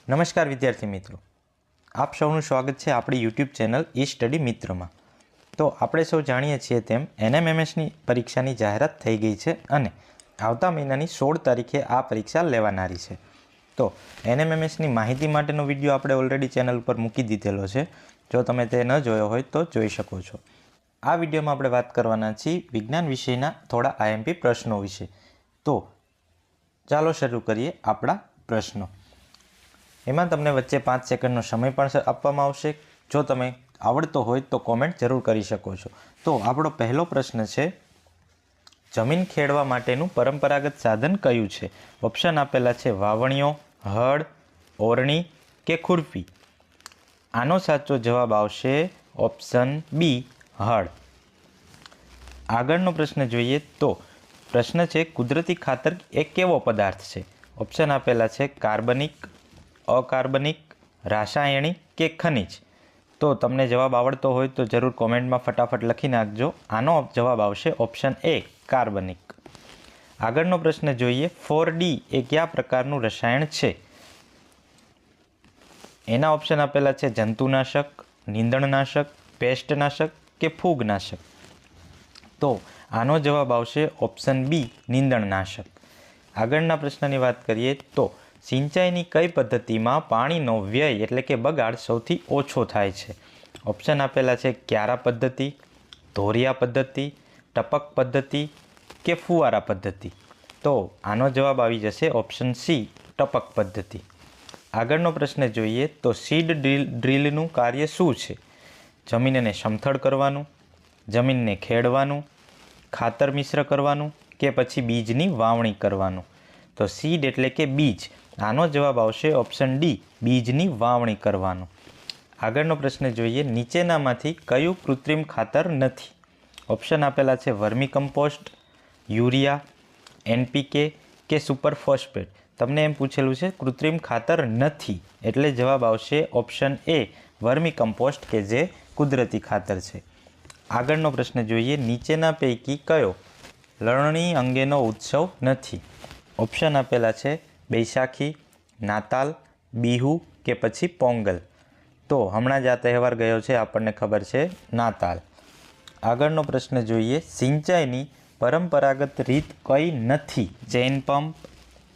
નમસ્કાર વિદ્યાર્થી મિત્રો, આપ સૌનું સ્વાગત છે આપણી યુટ્યુબ ચેનલ ઈ સ્ટડી મિત્રમાં। તો આપણે સૌ જાણીએ છીએ તેમ એનએમએમએસની પરીક્ષાની જાહેરાત થઈ ગઈ છે અને આવતા મહિનાની 16 તારીખે આ પરીક્ષા લેવાનારી છે। તો એનએમએમએસની માહિતી માટેનો વિડીયો આપણે ઓલરેડી ચેનલ પર મૂકી દીધેલો છે, જો તમે તે ન જોયો હોય તો જોઈ શકો છો। આ વિડીયોમાં આપણે વાત કરવાના છીએ વિજ્ઞાન વિષયના થોડા આઈએમપી પ્રશ્નો વિશે। તો ચાલો શરૂ કરીએ આપણા પ્રશ્નો। એમાં તમને વચ્ચે 5 સેકન્ડનો સમય પણ આપવામાં આવશે। જો તમે આવડતો હોય તો કોમેન્ટ જરૂર કરી શકો છો। તો આપણો પહેલો પ્રશ્ન છે, જમીન ખેડવા માટેનું પરંપરાગત સાધન કયું છે? ઓપ્શન આપેલા છે વાવણીઓ, હળ, ઓરણી કે ખુરપી। આનો સાચો જવાબ આવશે ઓપ્શન બી, હળ। આગળનો પ્રશ્ન જોઈએ તો પ્રશ્ન છે, કુદરતી ખાતર એ કેવો પદાર્થ છે? ઓપ્શન આપેલા છે કાર્બનિક, અકાર્બનિક, રાસાયણિક કે ખનિજ। તો તમને જવાબ આવડતો હોય તો જરૂર કોમેન્ટમાં ફટાફટ લખી નાખજો। આનો જવાબ આવશે ઓપ્શન એ, કાર્બનિક। આગળનો પ્રશ્ન જોઈએ, 4D એ કયા પ્રકારનું રસાયણ છે? એના ઓપ્શન આપેલા છે જંતુનાશક, નીંદણનાશક, પેસ્ટનાશક કે ફૂગનાશક। તો આનો જવાબ આવશે ઓપ્શન બી, નીંદણનાશક। આગળના પ્રશ્નની વાત કરીએ તો સિંચાઈની કઈ પદ્ધતિમાં પાણીનો વ્યય એટલે કે બગાડ સૌથી ઓછો થાય છે? ઓપ્શન આપેલા છે ક્યારા પદ્ધતિ, ધોરિયા પદ્ધતિ, ટપક પદ્ધતિ કે ફુવારા પદ્ધતિ। તો આનો જવાબ આવી જશે ઓપ્શન સી, ટપક પદ્ધતિ। આગળનો પ્રશ્ન જોઈએ તો સીડ ડ્રીલનું કાર્ય શું છે? જમીનને સમથળ કરવાનું, જમીનને ખેડવાનું, ખાતર મિશ્ર કરવાનું કે પછી બીજની વાવણી કરવાનું। તો સીડ એટલે કે બીજ, આનો જવાબ આવશે ઓપ્શન ડી, બીજની વાવણી કરવાનું। આગળનો પ્રશ્ન જોઈએ, નીચેનામાંથી કયું કૃત્રિમ ખાતર નથી? ઓપ્શન આપેલા છે વર્મી કમ્પોસ્ટ, યુરિયા, એનપીકે કે સુપર ફોસ્ફેટ। તમને એમ પૂછેલું છે કૃત્રિમ ખાતર નથી, એટલે જવાબ આવશે ઓપ્શન એ, વર્મી કમ્પોસ્ટ કે જે કુદરતી ખાતર છે। આગળનો પ્રશ્ન જોઈએ, નીચેના પૈકી કયો લણણી અંગેનો ઉત્સવ નથી? ઓપ્શન આપેલા છે બૈશાખી, નાતાલ, બિહુ કે પછી પોંગલ। તો હમણાં જ આ તહેવાર ગયો છે, આપણને ખબર છે, નાતાલ। આગળનો પ્રશ્ન જોઈએ, સિંચાઈની પરંપરાગત રીત કઈ નથી? ચેઇન પંપ,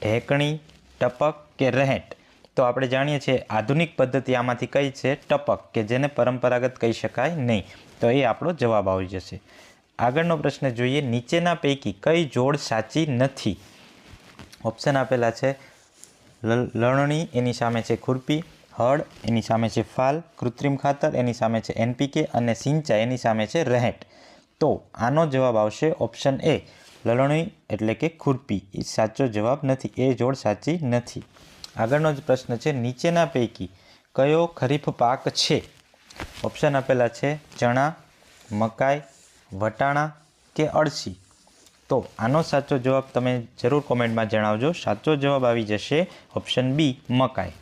ઢેકણી, ટપક કે રહેંટ? તો આપણે જાણીએ છીએ આધુનિક પદ્ધતિ આમાંથી કઈ છે? ટપક, કે જેને પરંપરાગત કહી શકાય નહીં। તો એ આપણો જવાબ આવી જશે। આગળનો પ્રશ્ન જોઈએ, નીચેના પૈકી કઈ જોડ સાચી નથી? ઓપ્શન આપેલા છે લણણી, એની સામે છે ખુરપી, હળ, એની સામે છે ફાલ, કૃત્રિમ ખાતર, એની સામે છે એનપીકે અને સિંચાઈ, એની સામે છે રહેંટ। તો આનો જવાબ આવશે ઓપ્શન એ, લણણી એટલે કે ખુરપી, એ સાચો જવાબ નથી, એ જોડ સાચી નથી। આગળનો જ પ્રશ્ન છે, નીચેના પૈકી કયો ખરીફ પાક છે? ઓપ્શન આપેલા છે ચણા, મકાઈ, વટાણા કે અળસી। તો આનો સાચો જવાબ તમે જરૂર કોમેન્ટમાં જણાવજો। સાચો જવાબ આવી જશે ઓપ્શન બી, મકાઈ।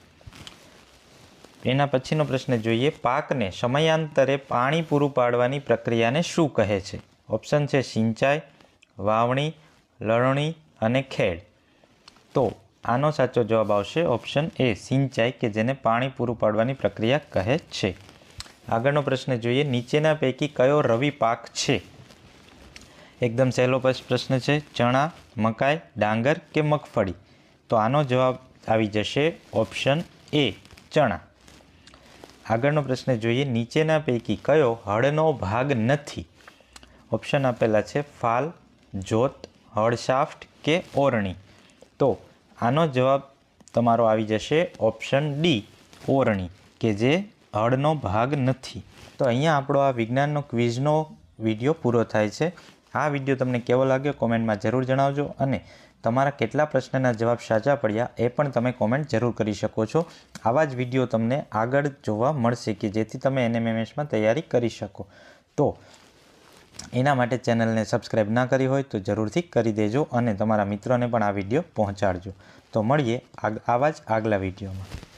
એના પછીનો પ્રશ્ન જોઈએ, પાકને સમયાંતરે પાણી પૂરું પાડવાની પ્રક્રિયાને શું કહે છે? ઓપ્શન છે સિંચાઈ, વાવણી, લણણી અને ખેડ। તો આનો સાચો જવાબ આવશે ઓપ્શન એ, સિંચાઈ, કે જેને પાણી પૂરું પાડવાની પ્રક્રિયા કહે છે। આગળનો પ્રશ્ન જોઈએ, નીચેના પૈકી કયો રવિ પાક છે? એકદમ સહેલો પ્રશ્ન છે, ચણા, મકાઈ, ડાંગર કે મગફળી? તો આનો જવાબ આવી જશે ઓપ્શન એ, ચણા। આગળનો પ્રશ્ન જોઈએ, નીચેના પૈકી કયો હળનો ભાગ નથી? ઓપ્શન આપેલા છે ફાલ, જોત, હળ શાફ્ટ કે ઓરણી? તો આનો જવાબ તમારો આવી જશે ઓપ્શન ડી, ઓરણી, કે જે હળનો ભાગ નથી। તો અહીંયા આપણો આ વિજ્ઞાનનો ક્વિઝનો વિડીયો પૂરો થાય છે। આ વિડીયો તમને કેવો લાગ્યો કોમેન્ટમાં જરૂર જણાવજો અને તમારા કેટલા પ્રશ્નના જવાબ સાચા પડ્યા એ પણ તમે કોમેન્ટ જરૂર કરી શકો છો। આવા જ વિડીયો તમને આગળ જોવા મળશે કે જેથી તમે એનએમએમએસમાં તૈયારી કરી શકો। તો એના માટે ચેનલને સબસ્ક્રાઈબ ના કરી હોય તો જરૂરથી કરી દેજો અને તમારા મિત્રોને પણ આ વિડીયો પહોંચાડજો। તો મળીએ આવા જ આગલા વિડીયોમાં।